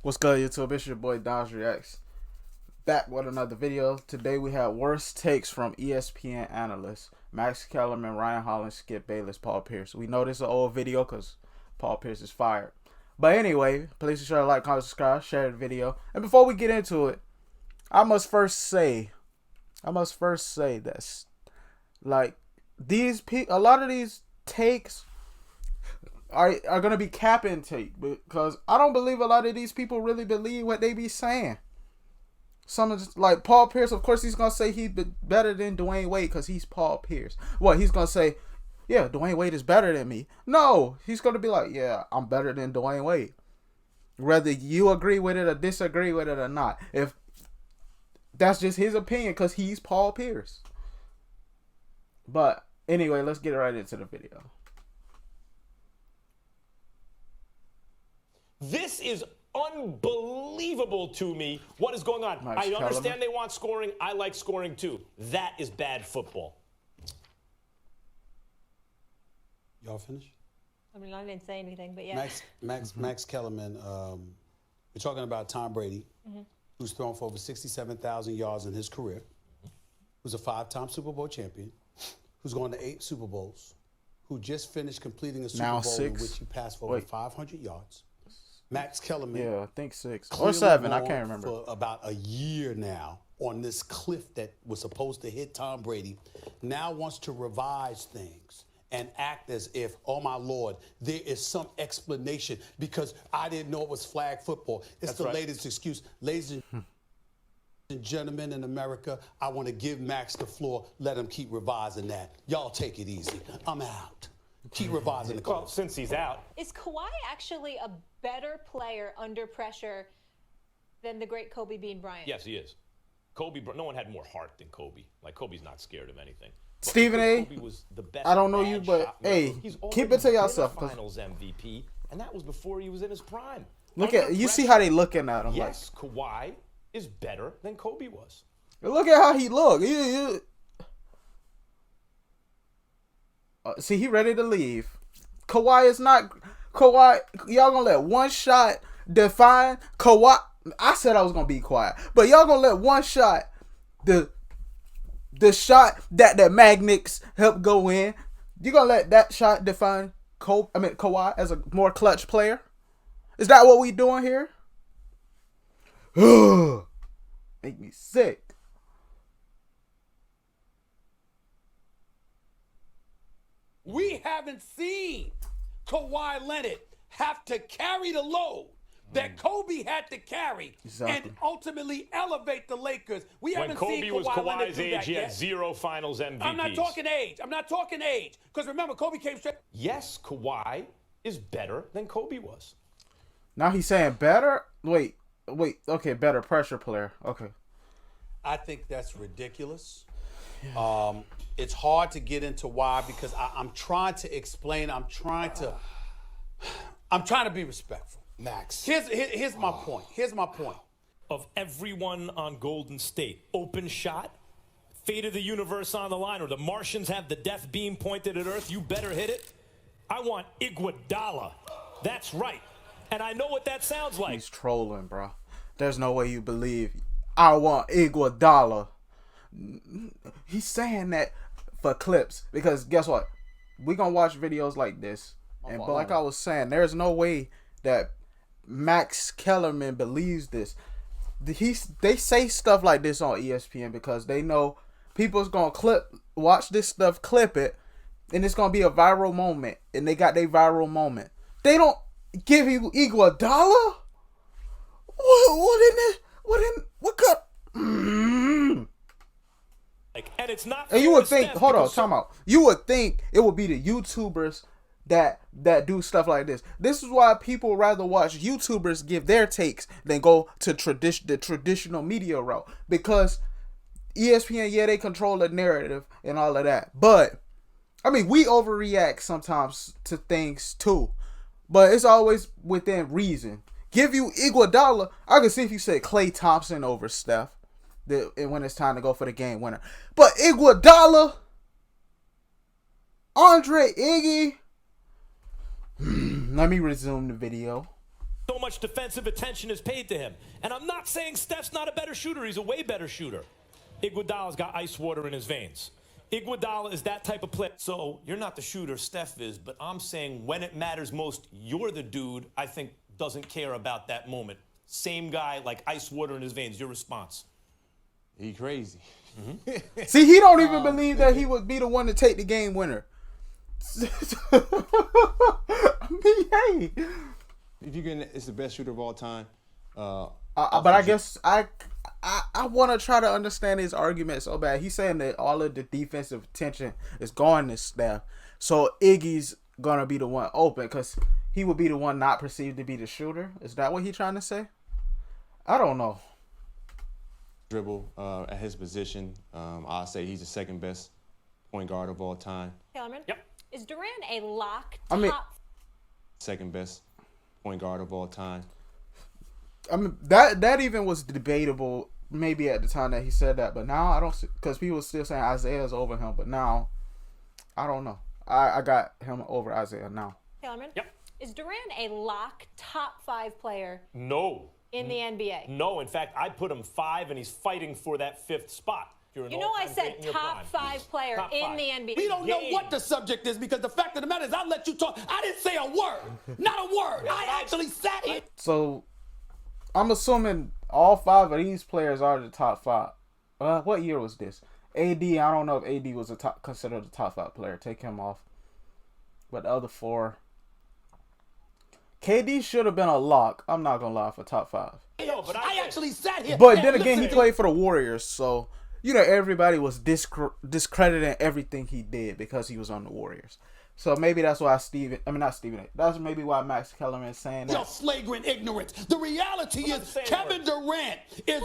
What's good, YouTube? It's your boy Dodge Reacts. Back with another video. Today we have worst takes from ESPN analysts. Max Kellerman, Ryan Hollins, Skip Bayless, Paul Pierce. We know this is an old video because Paul Pierce is fired. But anyway, please be sure to like, comment, subscribe, share the video. And before we get into it, I must first say that like a lot of these takes are gonna be cap intake because I don't believe a lot of these people really believe what they be saying. Some of like Paul Pierce, of course, he's gonna say he's better than Dwayne Wade because he's Paul Pierce. What he's gonna say? Yeah, Dwayne Wade is better than me. No, he's gonna be like, yeah, I'm better than Dwayne Wade. Whether you agree with it or disagree with it or not, if that's just his opinion because he's Paul Pierce. But anyway, let's get right into the video. This is unbelievable to me. What is going on? I understand they want scoring. I like scoring too. That is bad football. Y'all finished? I mean, I didn't say anything, but yeah. Max Kellerman, we're talking about Tom Brady, who's thrown for over 67,000 yards in his career, who's a 5-time Super Bowl champion, who's gone to 8 Super Bowls, who just finished completing a Super Bowl in which he passed for over 500 yards. Max Kellerman. Yeah, I think 6 or 7. I can't remember. For about a year now on this cliff that was supposed to hit Tom Brady, now wants to revise things and act as if, oh my Lord, there is some explanation because I didn't know it was flag football. It's the latest excuse. Ladies and gentlemen in America, I want to give Max the floor. Let him keep revising that. Y'all take it easy. I'm out. Keep revising the call. Well, since he's out. Is Kawhi actually a better player under pressure than the great Kobe Bean Bryant? Yes, he is. Kobe, no one had more heart than Kobe. Like, Kobe's not scared of anything. But Stephen A., Kobe was the best. I don't know you, but hey, keep it to yourself. Finals MVP, and that was before he was in his prime. Look at you. See how they looking at him? Yes, like, Kawhi is better than Kobe was. Look at how he look. See, he ready to leave. Kawhi is not. Kawhi, y'all gonna let one shot define Kawhi. I said I was gonna be quiet, but y'all gonna let one shot, the shot that the Magnets helped go in. You gonna let that shot define Kawhi as a more clutch player? Is that what we doing here? Make me sick. We haven't seen Kawhi Leonard have to carry the load that Kobe had to carry and ultimately elevate the Lakers. We haven't seen Kawhi was Leonard Kawhi's do age, that he yet. had 0 Finals MVPs. I'm not talking age. I'm not talking age. Because remember, Kobe came straight. Yes, Kawhi is better than Kobe was. Now he's saying better? Wait. Okay, better pressure player. Okay. I think that's ridiculous. It's hard to get into why because I'm trying to explain. I'm trying to be respectful. Max. Here's my point. Here's my point. Of everyone on Golden State, open shot, fate of the universe on the line, or the Martians have the death beam pointed at Earth, you better hit it. I want Iguodala. That's right. And I know what that sounds like. He's trolling, bro. There's no way you believe I want Iguodala. He's saying that for clips because guess what? We gonna watch videos like this, and but like I was saying, there's no way that Max Kellerman believes this. They say stuff like this on ESPN because they know people's gonna watch this stuff, clip it, and it's gonna be a viral moment, and they got their viral moment. They don't give you Iguodala. What cup? And it's not. And you would think, hold on, time out. You would think it would be the YouTubers that do stuff like this. This is why people rather watch YouTubers give their takes than go to the traditional media route. Because ESPN, yeah, they control the narrative and all of that. But I mean, we overreact sometimes to things too. But it's always within reason. Give you Iguodala. I can see if you said Klay Thompson over Steph. And when it's time to go for the game winner. But Iguodala, Andre Iggy. Let me resume the video. So much defensive attention is paid to him. And I'm not saying Steph's not a better shooter. He's a way better shooter. Iguodala's got ice water in his veins. Iguodala is that type of player. So you're not the shooter Steph is, but I'm saying when it matters most, you're the dude I think doesn't care about that moment. Same guy, like ice water in his veins. Your response? He crazy. Mm-hmm. See, he don't even believe that he would be the one to take the game winner. I mean, hey. If you can, it's the best shooter of all time. But I guess I want to try to understand his argument so bad. He's saying that all of the defensive attention is going to Steph, so Iggy's gonna be the one open because he would be the one not perceived to be the shooter. Is that what he's trying to say? I don't know. Dribble at his position. I'll say he's the second best point guard of all time. Kellerman? Yep. Is Durant a lock I mean, top? Second best point guard of all time. I mean that even was debatable maybe at the time that he said that, but now I don't, because people were still saying Isaiah's over him, but now I don't know. I got him over Isaiah now. Kellerman? Yep. Is Durant a lock top 5 player No. in the NBA? No. In fact, I put him 5, and he's fighting for that 5th spot. You're an You know I all-time said great in your top prime. 5 player Top in 5. the NBA. We don't know Game. what the subject is because the fact of the matter is I let you talk. I didn't say a word. Not a word. I actually sat here. So I'm assuming all 5 of these players are the top 5. What year was this? AD, I don't know if AD was considered a top 5 player. Take him off. But the other 4, KD should have been a lock. I'm not gonna lie, for top 5. No, but I actually sat here. But and then again, he listened. played for the Warriors, so you know everybody was discrediting everything he did because he was on the Warriors. So maybe that's why that's maybe why Max Kellerman is saying Your that. flagrant ignorance. The reality is Kevin Durant is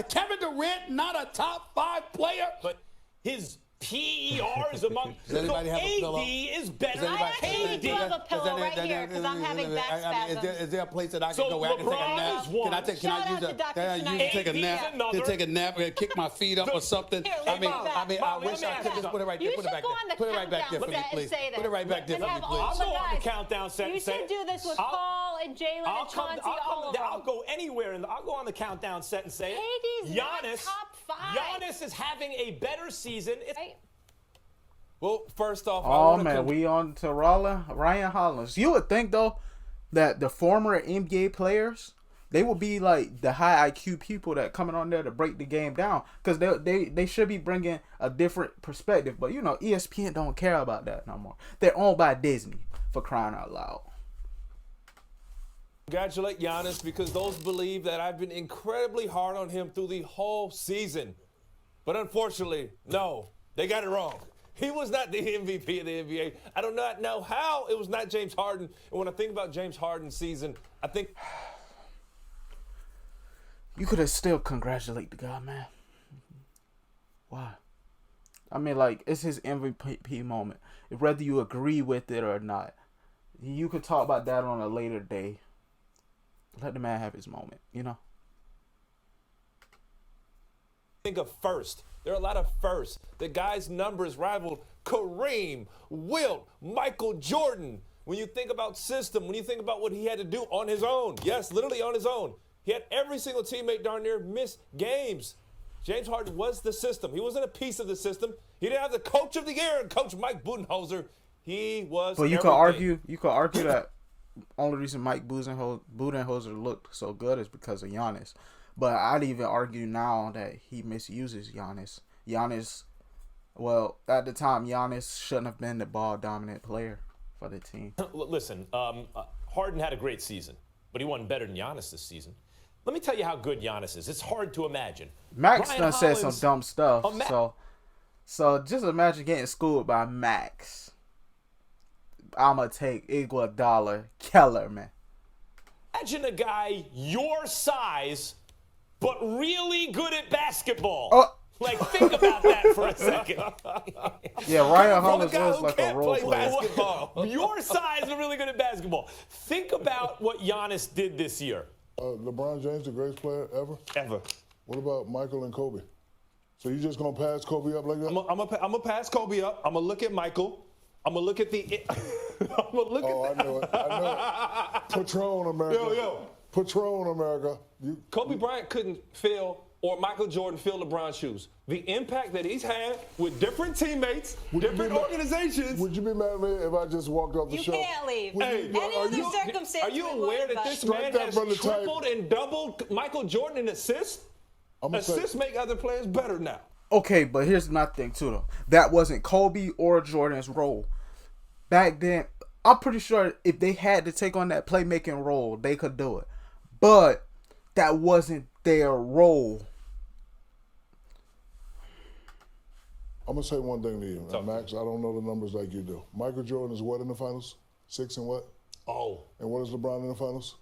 Kevin Durant not a top 5 player. But his PER is among. Does anybody have a pillow? AD is better than I actually do have a pillow right here because I'm having back spasms. Is there a place that I can So go where I can take a LeBron nap? is one. Can I Shout out use to Dr. can Schneider. I take a AD is nap? another. Can take a nap and kick my feet up or something? Here, I mean, Molly, I let wish me I ask could you just put it right You there. Put it should back go on the there. Put it right back there for countdown me, set and please. say that. Put it right back there And for me, have all please. I'll the go on the guys. countdown set You and say should do this with I'll- Paul and Jalen and Chauncey, all of them. I'll go anywhere, and I'll go on the countdown set and say AD's it. not Giannis, top 5. Giannis is having a better season. Right? Well, first off, Oh man, we on to Ryan Hollins. You would think though that the former NBA players, they would be like the high IQ people that coming on there to break the game down, because they should be bringing a different perspective. But you know, ESPN don't care about that no more. They're owned by Disney, for crying out loud. congratulate Giannis because those believe that I've been incredibly hard on him through the whole season. But unfortunately, no, they got it wrong. He was not the MVP of the NBA. I do not know how it was not James Harden. And when I think about James Harden's season, I think You could have still congratulate the guy, man. Why? I mean, like, it's his MVP moment. Whether you agree with it or not, you could talk about that on a later day. Let the man have his moment, you know? of first. There are a lot of firsts. The guy's numbers rivaled Kareem, Wilt, Michael Jordan. When you think about system, when you think about what he had to do on his own, yes, literally on his own, he had every single teammate darn near miss games. James Harden was the system. He wasn't a piece of the system. He didn't have the coach of the year, Coach Mike Budenholzer. He was. But you everything. could argue that only reason Mike Budenholzer looked so good is because of Giannis. But I'd even argue now that he misuses Giannis. Well, at the time, Giannis shouldn't have been the ball dominant player for the team. Listen, Harden had a great season, but he wasn't better than Giannis this season. Let me tell you how good Giannis is. It's hard to imagine. Max Ryan done said some Hollins- dumb stuff. Oh, So just imagine getting schooled by Max. I'ma take Iguodala Kellerman. Imagine a guy your size, but really good at basketball. Like, think about that for a second. Yeah, Ryan From a Hollins guy was who like a can't role play player. basketball. Your size and really good at basketball. Think about what Giannis did this year. LeBron James, the greatest player ever? Ever. What about Michael and Kobe? So you just gonna pass Kobe up like that? I'm gonna pass Kobe up. I'm gonna look at Michael. I'm gonna look at the I'm gonna look Oh, at that. I know it. I know it. Patron America. Yo. Patron America. Kobe Bryant couldn't fill, or Michael Jordan fill LeBron's shoes. The impact that he's had with different teammates, different organizations. Would you be mad at me if I just walked off the You show? can't leave. Hey, Any other circumstance. Are you we aware would, that but- this Strike man that has from the tape. tripled and doubled Michael Jordan in assists? I'ma say- Assists make other players better now. Okay, but here's my thing too though. That wasn't Kobe or Jordan's role. Back then, I'm pretty sure if they had to take on that playmaking role, they could do it. But that wasn't their role. I'm going to say one thing to you. And Max, I don't know the numbers like you do. Michael Jordan is what in the finals? 6 and what? Oh. And what is LeBron in the finals?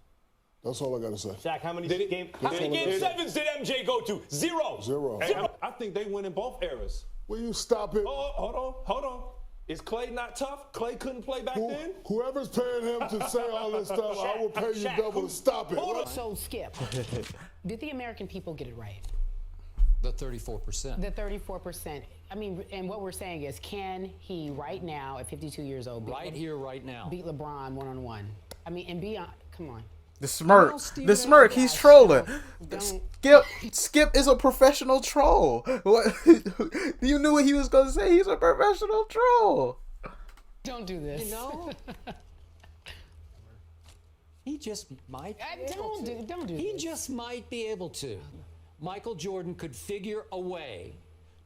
That's all I got to say. Shaq, how many game Did- sevens did MJ go to? Zero. Zero. Hey, I think they win in both eras. Will you stop it? Oh, hold on. Is Clay not tough? Clay couldn't play back then? Whoever's paying him to say all this stuff, I will pay you Shaq, double to stop it. Hold on. So, Skip, did the American people get it right? The 34%. The 34%. I mean, and what we're saying is, can he right now, at 52 years old, Right here, right now. beat LeBron one-on-one? I mean, and beyond, come on. The smirk. No, Stephen The smirk. A. He's Gosh, trolling. don't- Skip is a professional troll. What? You knew what he was going to say. He's a professional troll. Don't do this. You know? He just might be able to. Don't do He this. just might be able to. Michael Jordan could figure a way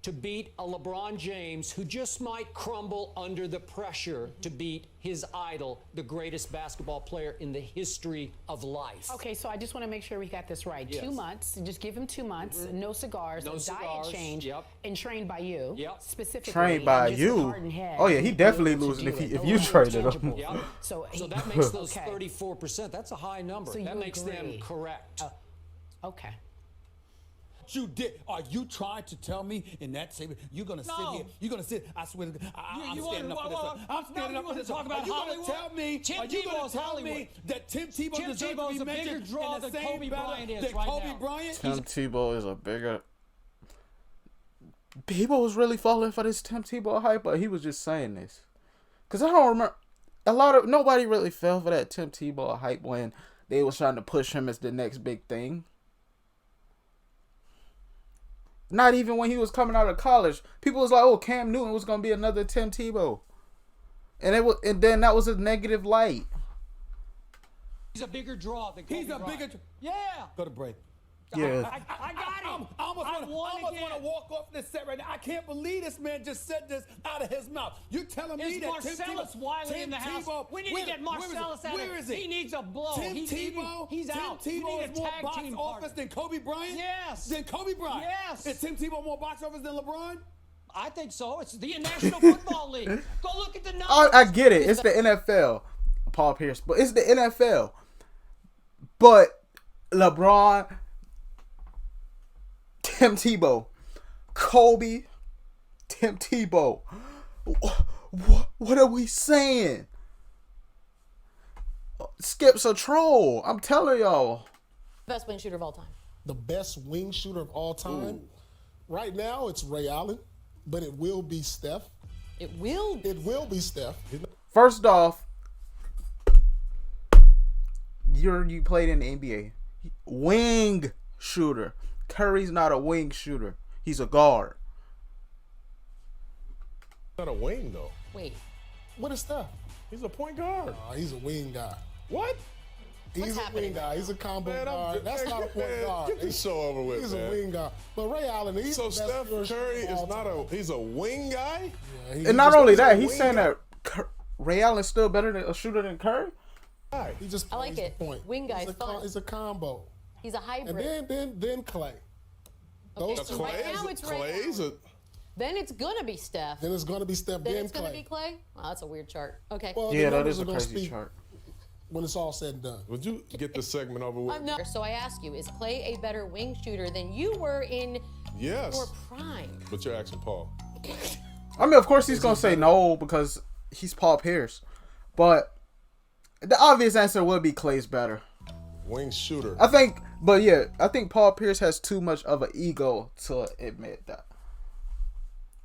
to beat a LeBron James who just might crumble under the pressure to beat his idol, the greatest basketball player in the history of life. Okay, so I just want to make sure we got this right. Yes. 2 months. Just give him 2 months. No cigars. No a cigars, diet change. yep. And trained by you. Yep. Specifically. Trained by and just with you. heart and head, Oh, yeah, he he'd be definitely able to losing do if it. you No traded him. intangibles. Yeah. So, So that makes those okay. 34%. That's a high number. So that you makes them agree. correct. Okay. You did. Are you trying to tell me in that statement you're gonna sit No. here? You're gonna sit. I swear to God, I'm you standing wanna- up for this. whoa, one. whoa. I'm standing Now up you for wanna this. talk one. about Are you Hollywood? gonna tell me? Tim Are you gonna Tebow's tell Hollywood. me that Tim Tebow Tim deserves to Tebow's be a bigger mentioned draw in the than same Kobe battle Bryant is than right Kobe now. Bryant? Tim Tebow is a bigger. People was really falling for this Tim Tebow hype, but he was just saying this. Because I don't remember. Nobody really fell for that Tim Tebow hype when they was trying to push him as the next big thing. Not even when he was coming out of college. People was like, oh, Cam Newton was going to be another Tim Tebow. And then that was a negative light. He's a bigger draw than Kobe He's a Bryant. bigger. Yeah. Go to break. Yeah. I got him. I almost I want won to again. walk off this set right now. I can't believe this man just said this out of his mouth. You're telling me Is that Tim Marcellus Tebow, Wiley Tim in the house? Tebow, We need where- to get where is it? Marcellus out Where of is it? He needs a blow. Tim He's Tebow out. Tim We Tebow need is a more tag box team office partner. than Kobe Bryant? Yes. Than Kobe Bryant? Yes. Is Tim Tebow more box office than LeBron? I think so. It's the National Football League. Go look at the numbers. I get it. It's the NFL. Paul Pierce. But it's the NFL. But LeBron, Tim Tebow, Kobe, Tim Tebow. What are we saying? Skip's a troll. I'm telling y'all. Best wing shooter of all time. The best wing shooter of all time. Right now, it's Ray Allen, but it will be Steph. It will. It will be Steph. First off, you played in the NBA. Wing shooter. Curry's not a wing shooter. He's a guard. Not a wing though. Wait. What is Steph? He's a point guard. He's a wing guy. What? He's a happening? wing guy. He's a combo Man, guard. That's not a point guard. Get this show over with, He's man. a wing guy. But Ray Allen, he's So the best Steph shooter Curry of is all not time. he's a wing guy? Yeah, he- And not he's only just- that, a he's wing saying guy. that Ray Allen's still better than a shooter than Curry. He just I like plays it. the point. Wing guy's He's a fun. He's a combo. He's a hybrid. And then Clay. okay, those so two- right now it's Ray Clay's Allen. a Then it's gonna be Steph. Then it's going to be Steph. Then Then it's gonna Clay. be Clay. Wow, that's a weird chart. Okay. Well, Yeah, the that numbers is a are gonna crazy speak chart. when it's all said and done. Would you get this segment over with? No. So I ask you, is Clay a better wing shooter than you were in Yes. your prime? But you're asking Paul. I mean, of course he's gonna say no because he's Paul Pierce, but the obvious answer would be Clay's better. Wing shooter. I think Paul Pierce has too much of an ego to admit that,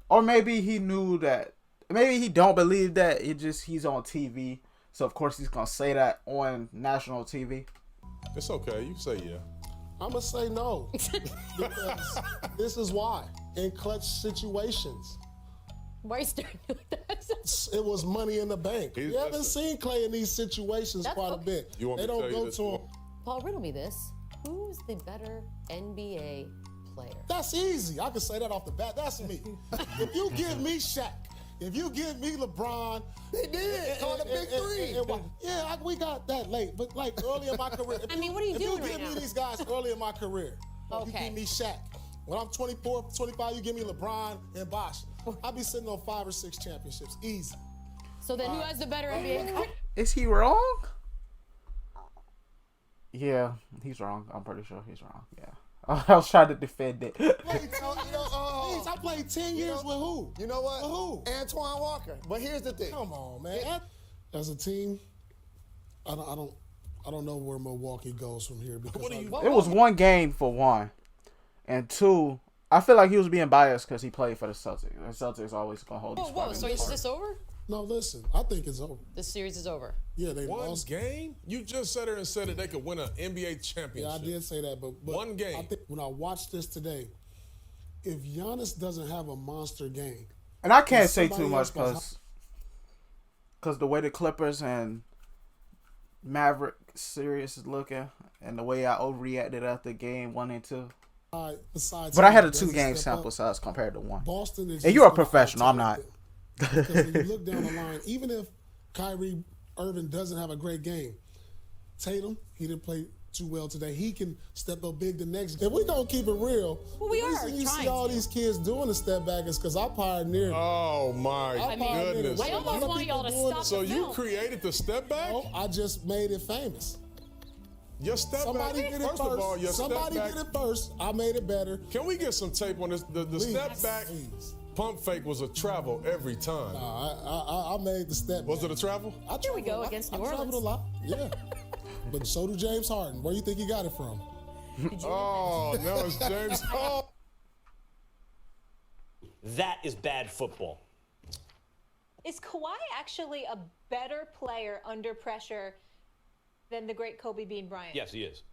or maybe he knew that. maybe he don't believe that. He's on TV, so of course he's gonna say that on national TV. It's okay. You say yeah. I'm gonna say no because this is why. In clutch situations, Why are you staring at me like that? it was money in the bank. You haven't listen. seen Clay in these situations That's quite a okay. bit. You want They me to don't tell you go this to him. more? Paul, riddle me this. Who is the better NBA player? That's easy. I can say that off the bat. That's me. If you give me Shaq, if you give me LeBron, They did. Call the big three. we got that late, but like early in my career. I mean, what are you doing If you right give now? me these guys early in my career, you Okay. give me Shaq. When I'm 24, 25, you give me LeBron and Bosh. I'll be sitting on 5 or 6 championships. Easy. So then who has the better NBA career? Is he wrong? Yeah, he's wrong. I'm pretty sure he's wrong. Yeah. I was trying to defend it. I played 10 years with who? You know what? With who? Antoine Walker. But here's the thing. Come on, man. As a team, I don't know where Milwaukee goes from here because It was one game for one, and two. I feel like he was being biased because he played for the Celtics. The Celtics always gonna hold. Whoa, so is this over? No, listen. I think it's over. This series is over. Yeah, they One lost. game? You just said it and said that they could win an NBA championship. Yeah, I did say that, but One game. I think when I watched this today, if Giannis doesn't have a monster game, And I can't say somebody too much else because the way the Clippers and Maverick series is looking, and the way I overreacted after game 1 and 2. besides, But I had a doesn't 2-game step up, sample size compared to one. Boston is. And just you're a gonna professional. I'm not. out-take them. Because when you look down the line, even if Kyrie Irving doesn't have a great game, Tatum, he didn't play too well today. He can step up big the next game. If we don't keep it real, Well, we the are reason you trying see all to. these kids doing a step back is because I pioneered it. Oh my I pioneered it. goodness. I almost want y'all to stop So the you film. created the step back? No, I just made it famous. Your step Somebody back. did it First first. of all, your Somebody step back. did it first. I made it better. Can we get some tape on this? The Please. step back Please. pump fake was a travel every time. I made the step. Was it a travel? Here we go against New I traveled a Orleans. lot. Yeah. But so do James Harden. Where do you think he got it from? Oh, no, it's James. Oh. That is bad football. Is Kawhi actually a better player under pressure than the great Kobe Bean Bryant? Yes, he is.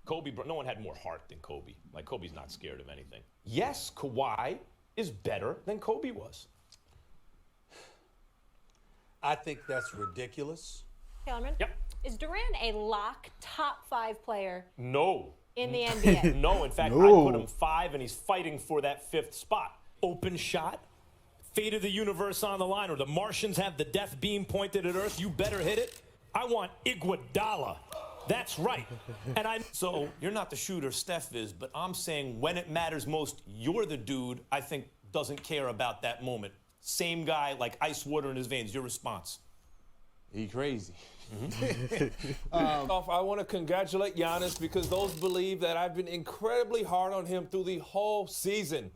No one had more heart than Kobe. Like, Kobe's not scared of anything. Yes, Kawhi is better than Kobe was. I think that's ridiculous. Kellerman? Yep. Is Durant a lock top 5 player No. in the NBA? No, in fact, No. I put him 5, and he's fighting for that 5th spot. Open shot, fate of the universe on the line, or the Martians have the death beam pointed at Earth. You better hit it. I want Iguodala. That's right. So you're not the shooter Steph is, but I'm saying when it matters most, you're the dude I think doesn't care about that moment. Same guy, like ice water in his veins. Your response? He crazy. I want to congratulate Giannis because those believe that I've been incredibly hard on him through the whole season.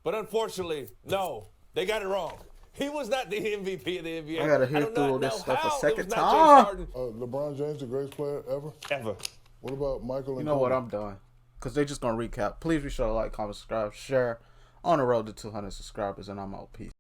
But unfortunately, no, they got it wrong. He was not the MVP of the NBA. I gotta hear do not through know this stuff a how it second was not James time. Harden. LeBron James, the greatest player ever? Ever. What about Michael and You know what? Kobe? I'm done. Because they just going to recap. Please be sure to like, comment, subscribe, share. On the road to 200 subscribers, and I'm out. Peace.